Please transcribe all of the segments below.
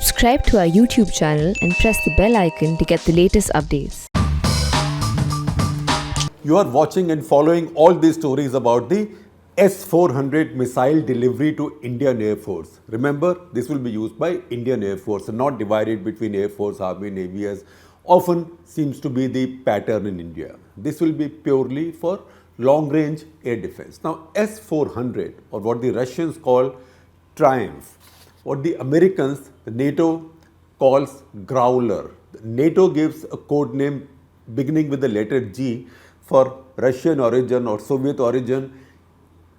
Subscribe to our YouTube channel and press the bell icon to get the latest updates. You are watching and following all these stories about the S-400 missile delivery to Indian Air Force. Remember, this will be used by Indian Air Force and not divided between Air Force, Army, Navy as often seems to be the pattern in India. This will be purely for long-range air defense. Now, S-400 or what the Russians call Triumph, what the Americans, the NATO calls Growler. NATO gives a code name beginning with the letter G for Russian origin or Soviet origin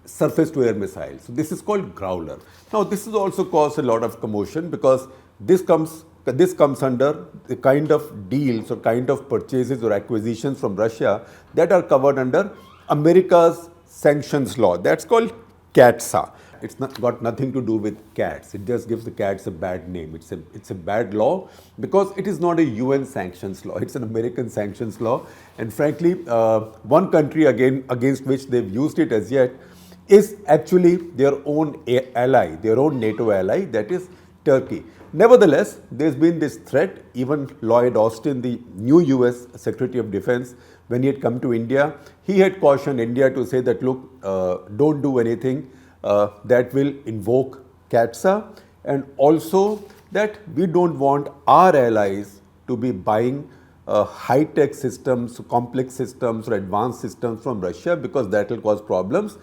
surface to air missiles. So this is called Growler. Now this has also caused a lot of commotion because this comes under the kind of deals or kind of purchases or acquisitions from Russia that are covered under America's sanctions law. That's called CATSA. It's got nothing to do with cats. It just gives the cats a bad name. It's a bad law because it is not a UN sanctions law. It's an American sanctions law. And frankly, one country against which they've used it as yet is actually their own ally, their own NATO ally, that is Turkey. Nevertheless, there's been this threat. Even Lloyd Austin, the new US Secretary of Defense, when he had come to India, he had cautioned India to say that, look, don't do anything that will invoke CATSA, and also that we don't want our allies to be buying high-tech systems, complex systems or advanced systems from Russia because that will cause problems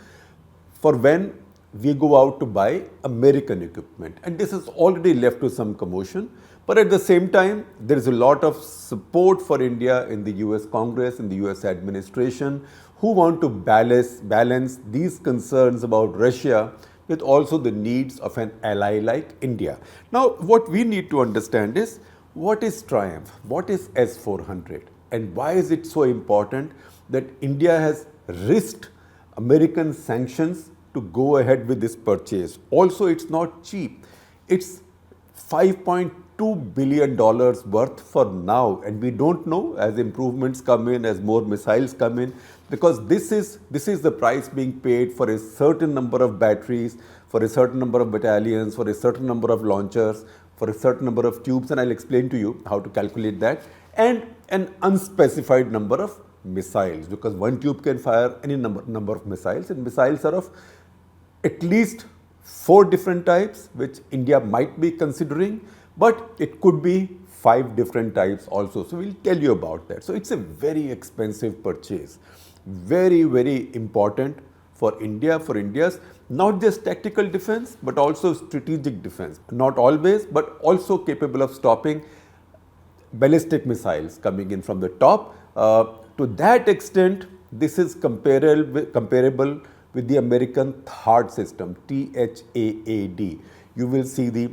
for when we go out to buy American equipment. And this has already led to some commotion. But at the same time, there is a lot of support for India in the US Congress, in the US administration, who want to balance these concerns about Russia with also the needs of an ally like India. Now, what we need to understand is, what is Triumph? What is S-400? And why is it so important that India has risked American sanctions to go ahead with this purchase? Also, it's not cheap. It's $5.2 billion worth for now, and we don't know as improvements come in, as more missiles come in, because this is the price being paid for a certain number of batteries, for a certain number of battalions, for a certain number of launchers, for a certain number of tubes, and I'll explain to you how to calculate that, and an unspecified number of missiles, because one tube can fire any number of missiles, and missiles are of at least 4 different types, which India might be considering, but it could be 5 different types also. So we'll tell you about that. So it's a very expensive purchase, very, very important for India, for India's not just tactical defense, but also strategic defense. Not always, but also capable of stopping ballistic missiles coming in from the top. To that extent, this is comparable with the American THAAD system, THAAD. You will see the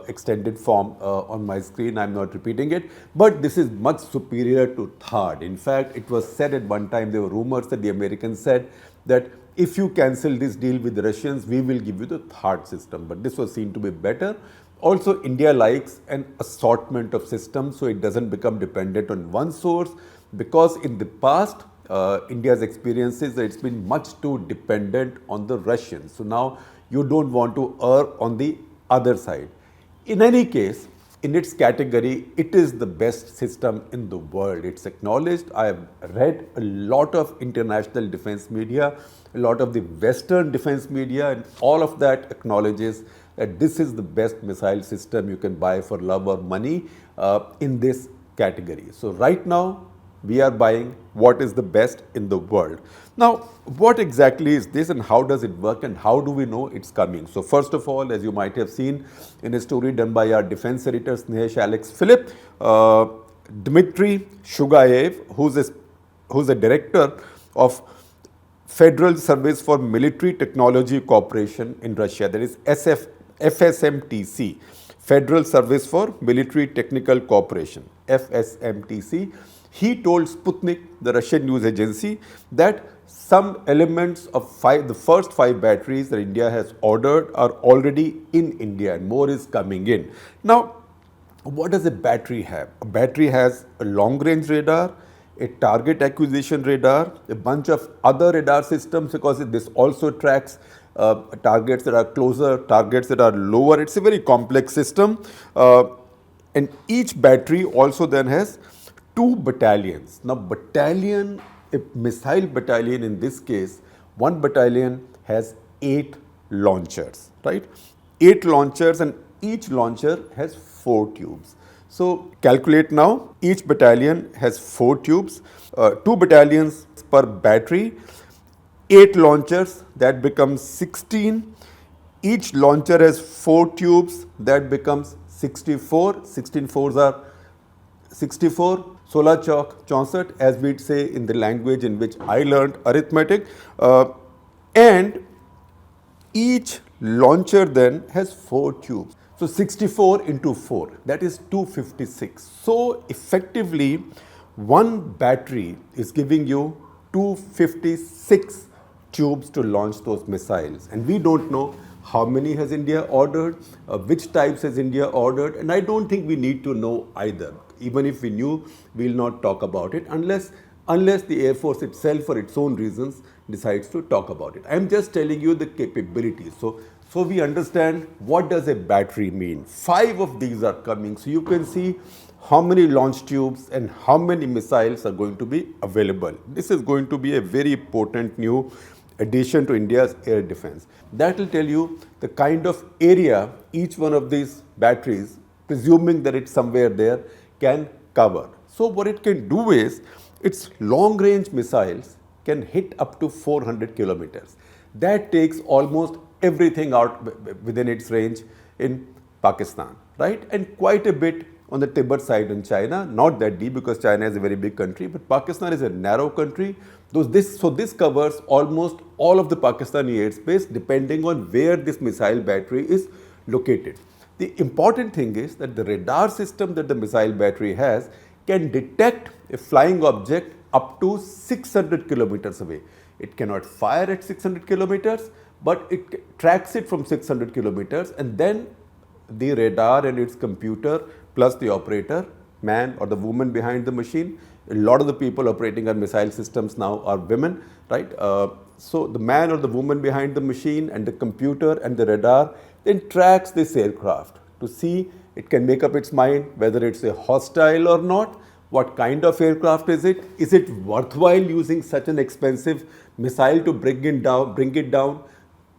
extended form on my screen. I'm not repeating it, but this is much superior to THAAD. In fact, it was said at one time, there were rumors that the Americans said that if you cancel this deal with the Russians, we will give you the THAAD system. But this was seen to be better. Also, India likes an assortment of systems, so it doesn't become dependent on one source, because in the past, India's experience is that it's been much too dependent on the Russians. So now you don't want to err on the other side. In any case, in its category, it is the best system in the world. It's acknowledged. I have read a lot of international defense media, a lot of the Western defense media, and all of that acknowledges that this is the best missile system you can buy for love or money in this category. So right now, we are buying what is the best in the world. Now, what exactly is this and how does it work and how do we know it's coming? So first of all, as you might have seen in a story done by our defense editor Snehesh Alex Philip, Dmitry Shugayev, who's a director of Federal Service for Military Technology Corporation in Russia, that is FSMTC, Federal Service for Military Technical Corporation, FSMTC. He told Sputnik, the Russian news agency, that some elements of the first 5 batteries that India has ordered are already in India and more is coming in. Now, what does a battery have? A battery has a long-range radar, a target acquisition radar, a bunch of other radar systems, because this also tracks targets that are closer, targets that are lower. It's a very complex system. And each battery also then has two battalions. Now, battalion, a missile battalion in this case, one battalion has 8 launchers, right? 8 launchers, and each launcher has 4 tubes. So calculate now, each battalion has 4 tubes, 2 battalions per battery, 8 launchers, that becomes 16. Each launcher has 4 tubes, that becomes 64. 16 fours are 64. 16 chalk 64, as we'd say in the language in which I learned arithmetic. And each launcher then has 4 tubes. So 64 into 4, that is 256. So effectively, one battery is giving you 256 tubes to launch those missiles. And we don't know how many has India ordered, which types has India ordered, and I don't think we need to know either. Even if we knew, we'll not talk about it unless the Air Force itself, for its own reasons, decides to talk about it. I'm just telling you the capabilities. So we understand what does a battery mean. 5 of these are coming. So you can see how many launch tubes and how many missiles are going to be available. This is going to be a very potent new addition to India's air defense. That will tell you the kind of area each one of these batteries, presuming that it's somewhere there, can cover. So what it can do is, its long range missiles can hit up to 400 kilometers. That takes almost everything out within its range in Pakistan, right? And quite a bit on the Tibet side in China, not that deep because China is a very big country, but Pakistan is a narrow country. So this covers almost all of the Pakistani airspace depending on where this missile battery is located. The important thing is that the radar system that the missile battery has can detect a flying object up to 600 kilometers away. It cannot fire at 600 kilometers, but it tracks it from 600 kilometers, and then the radar and its computer plus the operator, man or the woman behind the machine. A lot of the people operating our missile systems now are women, right? So the man or the woman behind the machine and the computer and the radar then tracks this aircraft to see, it can make up its mind whether it's a hostile or not. What kind of aircraft is it? Is it worthwhile using such an expensive missile to bring it down?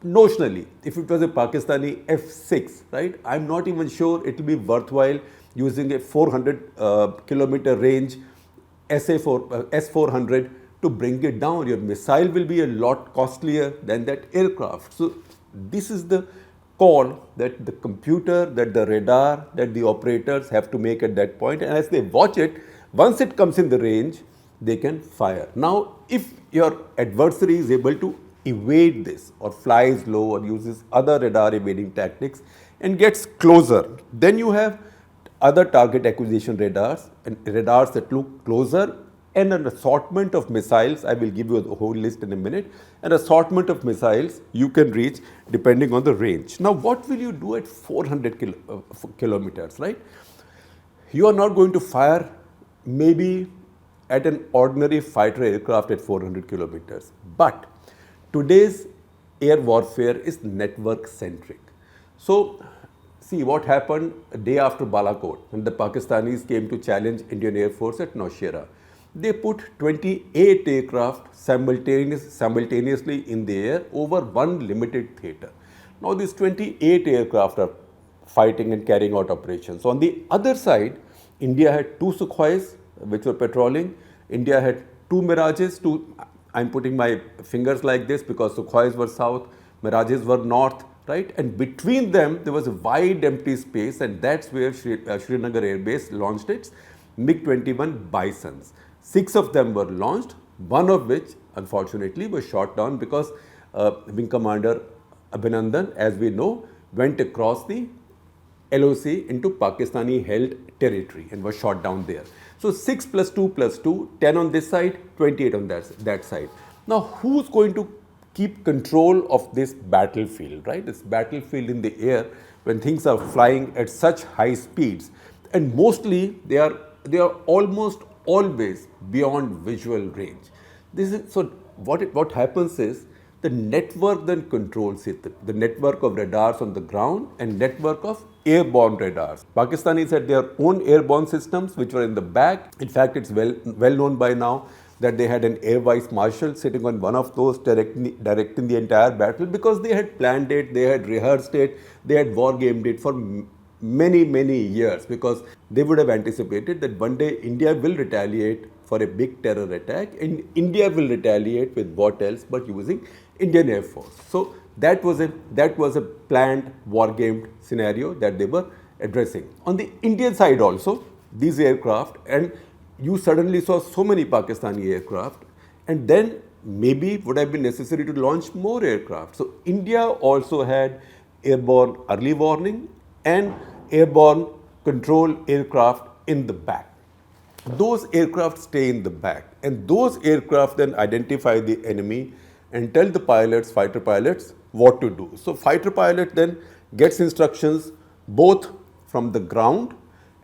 Notionally, if it was a Pakistani F-6, right, I'm not even sure it will be worthwhile using a 400 kilometer range S-400 to bring it down. Your missile will be a lot costlier than that aircraft. So this is the call that the computer, that the radar, that the operators have to make at that point. And as they watch it, once it comes in the range, they can fire. Now, if your adversary is able to evade this or flies low or uses other radar evading tactics and gets closer, then you have other target acquisition radars and radars that look closer, and an assortment of missiles. I will give you the whole list in a minute. An assortment of missiles you can reach depending on the range. Now, what will you do at 400 kilometers, right? You are not going to fire maybe at an ordinary fighter aircraft at 400 kilometers. But today's air warfare is network centric. So see what happened a day after Balakot when the Pakistanis came to challenge Indian Air Force at Nowshera. They put 28 aircraft simultaneously in the air over one limited theatre. Now these 28 aircraft are fighting and carrying out operations. So on the other side, India had 2 Sukhois which were patrolling. India had 2 Mirages, I'm putting my fingers like this because Sukhois were south, Mirages were north, right? And between them, there was a wide empty space, and that's where Srinagar Air Base launched its MiG-21 Bisons. 6 of them were launched, one of which, unfortunately, was shot down because Wing Commander Abhinandan, as we know, went across the LOC into Pakistani-held territory and was shot down there. So 6 plus 2 plus 2, 10 on this side, 28 on that side. Now, who's going to keep control of this battlefield, right? This battlefield in the air when things are flying at such high speeds, and mostly they are almost always beyond visual range. So what happens is the network then controls it, the network of radars on the ground and network of airborne radars. Pakistanis had their own airborne systems which were in the back. In fact, it's well known by now that they had an air vice marshal sitting on one of those directing the entire battle, because they had planned it, they had rehearsed it, they had war gamed it for many years, because they would have anticipated that one day India will retaliate for a big terror attack, and India will retaliate with what else but using Indian Air Force. So that was a planned war gamed scenario that they were addressing. On the Indian side also, these aircraft, and you suddenly saw so many Pakistani aircraft, and then maybe it would have been necessary to launch more aircraft. So India also had airborne early warning and airborne control aircraft in the back. Those aircraft stay in the back, and those aircraft then identify the enemy and tell the pilots, fighter pilots, what to do. So fighter pilot then gets instructions both from the ground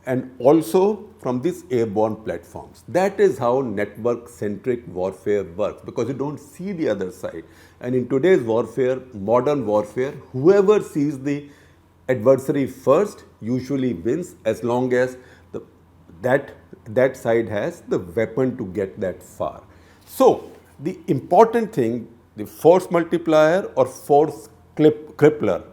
and also from these airborne platforms. That is how network-centric warfare works, because you don't see the other side. And in today's warfare, modern warfare, whoever sees the adversary first usually wins, as long as that side has the weapon to get that far. So the important thing, the force multiplier or force crippler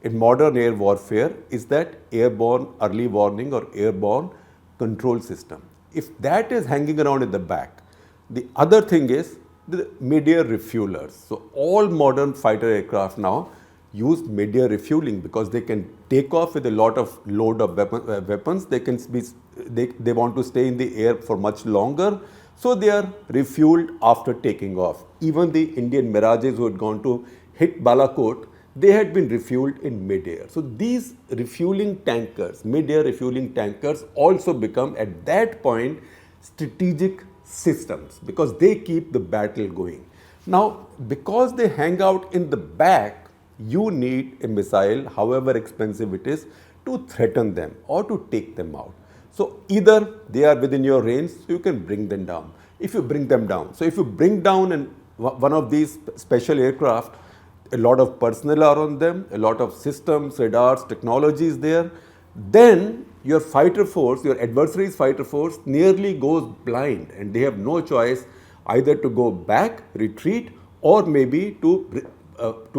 in modern air warfare, is that airborne early warning or airborne control system. If that is hanging around in the back, the other thing is the mid-air refuelers. So all modern fighter aircraft now use mid-air refueling, because they can take off with a lot of load of weapons. They want to stay in the air for much longer, so they are refueled after taking off. Even the Indian Mirages who had gone to hit Balakot, they had been refueled in mid-air. So these refueling tankers, mid-air refueling tankers, also become at that point strategic systems, because they keep the battle going. Now, because they hang out in the back, you need a missile, however expensive it is, to threaten them or to take them out. So either they are within your range, so you can bring them down. If you bring them down, so if you bring down one of these special aircraft, a lot of personnel are on them, a lot of systems, radars, technologies there, then your fighter force, your adversary's fighter force nearly goes blind, and they have no choice either to go back, retreat, or maybe to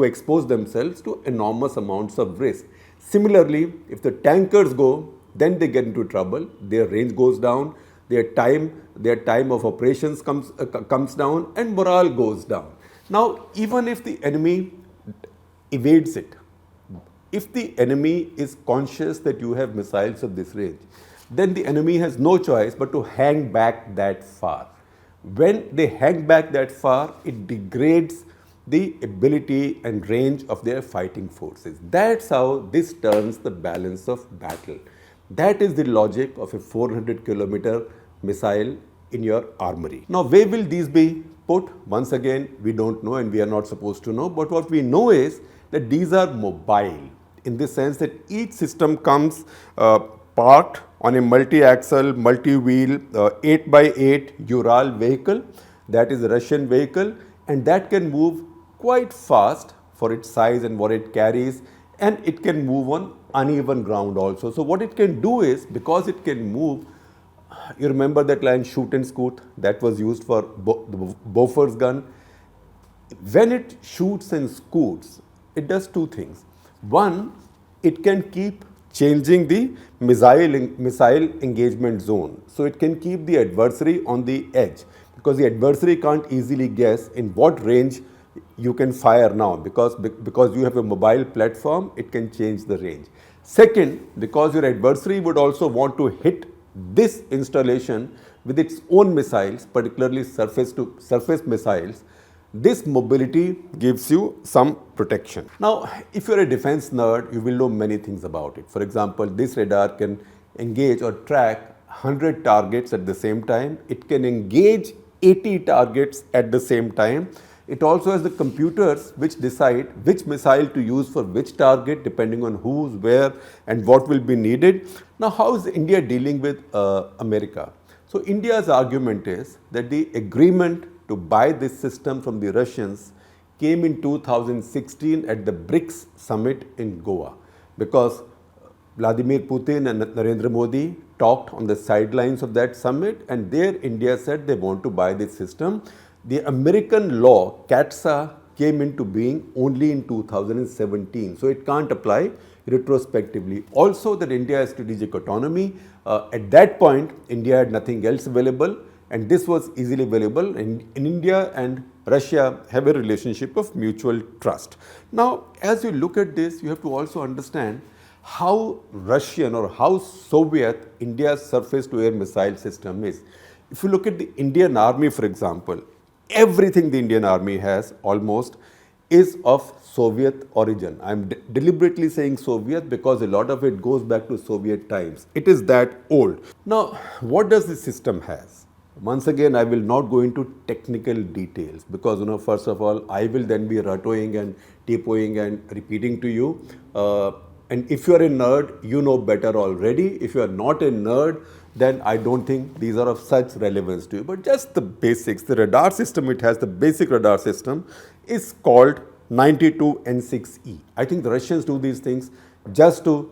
expose themselves to enormous amounts of risk. Similarly, if the tankers go, then they get into trouble, their range goes down, their time of operations comes down, and morale goes down. Now, even if the enemy evades it, if the enemy is conscious that you have missiles of this range, then the enemy has no choice but to hang back that far. When they hang back that far, it degrades the ability and range of their fighting forces. That's how this turns the balance of battle. That is the logic of a 400-kilometer missile in your armory. Now, where will these be put? Once again, we don't know, and we are not supposed to know. But what we know is that these are mobile, in the sense that each system comes parked on a multi-axle, multi-wheel, 8x8 Ural vehicle. That is a Russian vehicle, and that can move quite fast for its size and what it carries, and it can move on uneven ground also. So what it can do is, because it can move, you remember that line, shoot and scoot, that was used for the Bofors gun. When it shoots and scoots, it does two things. One, it can keep changing the missile engagement zone. So it can keep the adversary on the edge, because the adversary can't easily guess in what range you can fire now, because you have a mobile platform, it can change the range. Second, because your adversary would also want to hit this installation with its own missiles, particularly surface to surface missiles, this mobility gives you some protection. Now, if you're a defense nerd, you will know many things about it. For example, this radar can engage or track 100 targets at the same time. It can engage 80 targets at the same time. It also has the computers which decide which missile to use for which target, depending on who's, where, and what will be needed. Now, how is India dealing with America? So, India's argument is that the agreement to buy this system from the Russians came in 2016 at the BRICS summit in Goa, because Vladimir Putin and Narendra Modi talked on the sidelines of that summit, and there India said they want to buy this system. The American law, CATSA, came into being only in 2017, so it can't apply retrospectively. Also, that India has strategic autonomy. At that point, India had nothing else available, and this was easily available. In India and Russia have a relationship of mutual trust. Now, as you look at this, you have to also understand how Russian or how Soviet India's surface-to-air missile system is. If you look at the Indian Army, for example, everything the Indian Army has almost is of Soviet origin. I am deliberately saying Soviet because a lot of it goes back to Soviet times. It is that old. Now, what does this system has? Once again, I will not go into technical details because, first of all, I will then be rattoing and typoing and repeating to you. And if you are a nerd, you know better already. If you are not a nerd, then I don't think these are of such relevance to you. But just the basics, the radar system, it has the basic radar system, is called 92N6E. I think the Russians do these things just to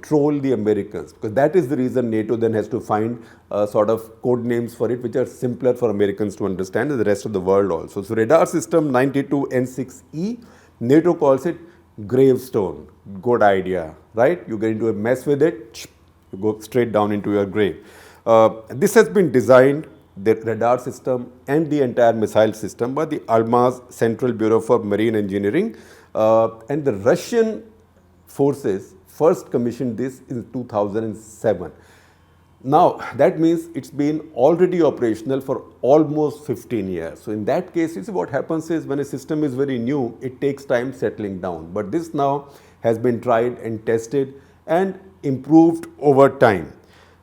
troll the Americans, because that is the reason NATO then has to find sort of code names for it, which are simpler for Americans to understand and the rest of the world also. So radar system 92N6E, NATO calls it gravestone. Good idea, right? You get into a mess with it, you go straight down into your grave. This has been designed, the radar system and the entire missile system, by the Almaz Central Bureau for Marine Engineering, and the Russian forces first commissioned this in 2007. Now, that means it's been already operational for almost 15 years. So in that case, you see what happens is when a system is very new, it takes time settling down. But this now has been tried and tested and improved over time.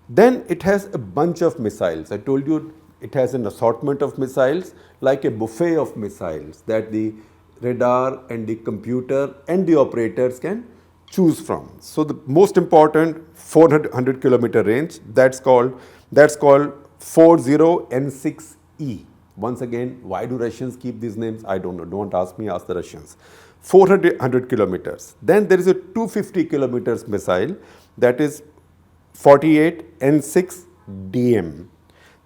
Then it has a bunch of missiles. I told you it has an assortment of missiles, like a buffet of missiles that the radar and the computer and the operators can choose from. So the most important 400 kilometer range, that's called 40N6E. Once again, why do Russians keep these names? I don't know. Don't ask me, ask the Russians. 400 kilometers. Then there is a 250 kilometers missile, that is 48N6DM.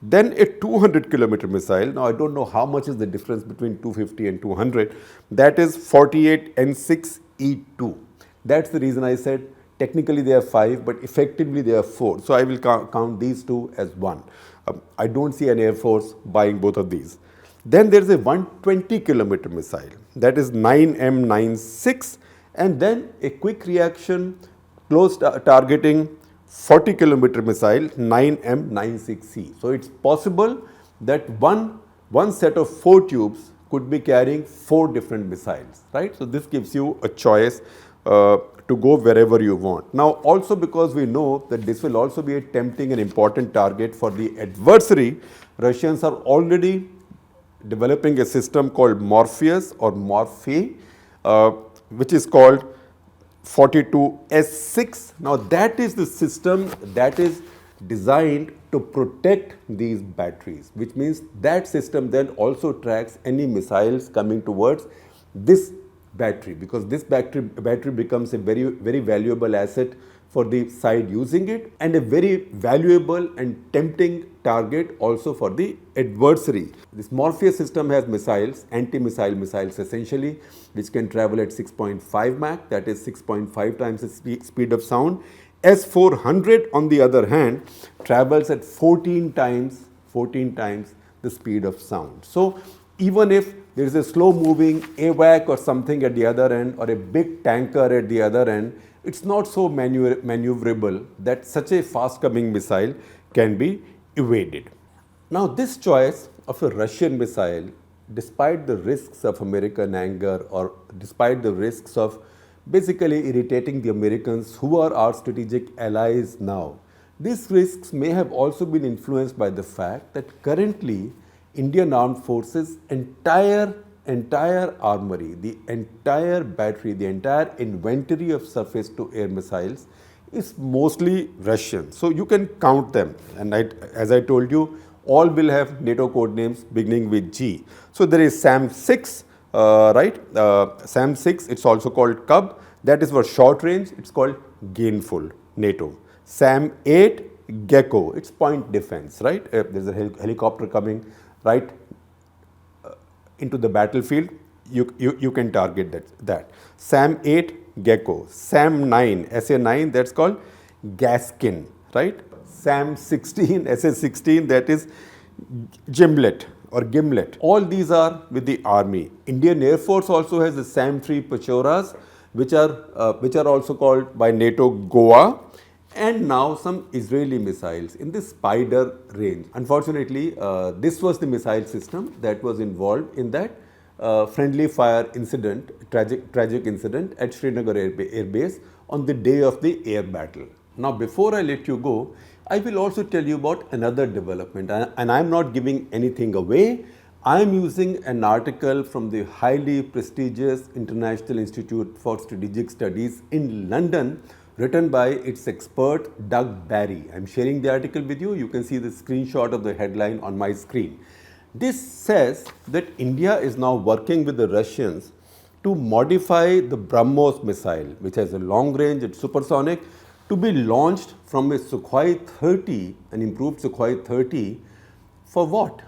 Then a 200 kilometer missile. Now I don't know how much is the difference between 250 and 200. That is 48N6E2. That's the reason I said technically they are 5, but effectively they are 4. So I will count these two as 1. I don't see an Air Force buying both of these. Then there is a 120 kilometer missile, that is 9M96, and then a quick reaction close targeting 40 kilometer missile 9M96C. So it's possible that one set of 4 tubes could be carrying 4 different missiles, right? So this gives you a choice to go wherever you want. Now, also because we know that this will also be a tempting and important target for the adversary, Russians are already developing a system called Morpheus or Morphe, which is called 42S6. Now, that is the system that is designed to protect these batteries, which means that system then also tracks any missiles coming towards this battery, because this battery becomes a very valuable asset for the side using it, and a very valuable and tempting target also for the adversary. This Morpheus system has missiles, anti-missile missiles essentially, which can travel at 6.5 Mach, that is 6.5 times the speed of sound. S-400 on the other hand travels at 14 times the speed of sound. So even if there is a slow moving AWAC or something at the other end, or a big tanker at the other end, it's not so maneuverable that such a fast coming missile can be evaded. Now this choice of a Russian missile, despite the risks of American anger or despite the risks of basically irritating the Americans who are our strategic allies now, these risks may have also been influenced by the fact that currently Indian Armed Forces entire armory, the entire battery, the entire inventory of surface-to-air missiles is mostly Russian. So you can count them, and as I told you, all will have NATO code names beginning with G. So there is SAM-6, right? SAM 6, it's also called Cub. That is for short range, it's called gainful, NATO. SAM 8, Gecko, it's point defense, right? There's a helicopter coming right into the battlefield, you can target that. SAM 8, Gecko. SAM 9, SA9, that's called Gaskin, right? SAM 16, SA16, that is Gimlet or Gimlet. All these are with the army. Indian Air Force also has the SAM 3 Pechoras, which are also called by NATO Goa, and now some Israeli missiles in the Spider range. Unfortunately, this was the missile system that was involved in that friendly fire incident, tragic incident at Srinagar Air Base on the day of the air battle. Now, before I let you go, I will also tell you about another development, and I am not giving anything away. I am using an article from the highly prestigious International Institute for Strategic Studies in London, written by its expert Doug Barry. I am sharing the article with you. You can see the screenshot of the headline on my screen. This says that India is now working with the Russians to modify the BrahMos missile, which has a long range and supersonic, to be launched from a Sukhoi 30, an improved Sukhoi 30, for what?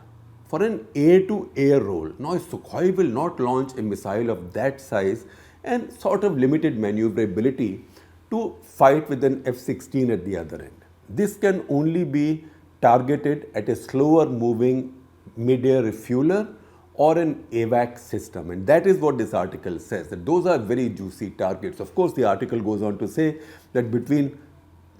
For an air-to-air role. Now, Sukhoi will not launch a missile of that size and sort of limited maneuverability to fight with an F-16 at the other end. This can only be targeted at a slower moving mid-air refueler or an AVAC system, and that is what this article says, that those are very juicy targets. Of course, the article goes on to say that between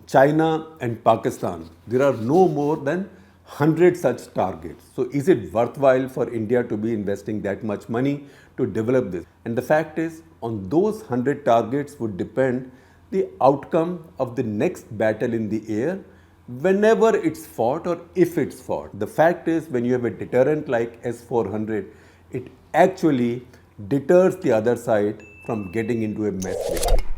China and Pakistan, there are no more than 100 such targets. So is it worthwhile for India to be investing that much money to develop this? And the fact is, on those 100 targets would depend the outcome of the next battle in the air, whenever it's fought or if it's fought. The fact is, when you have a deterrent like S-400, it actually deters the other side from getting into a mess with you.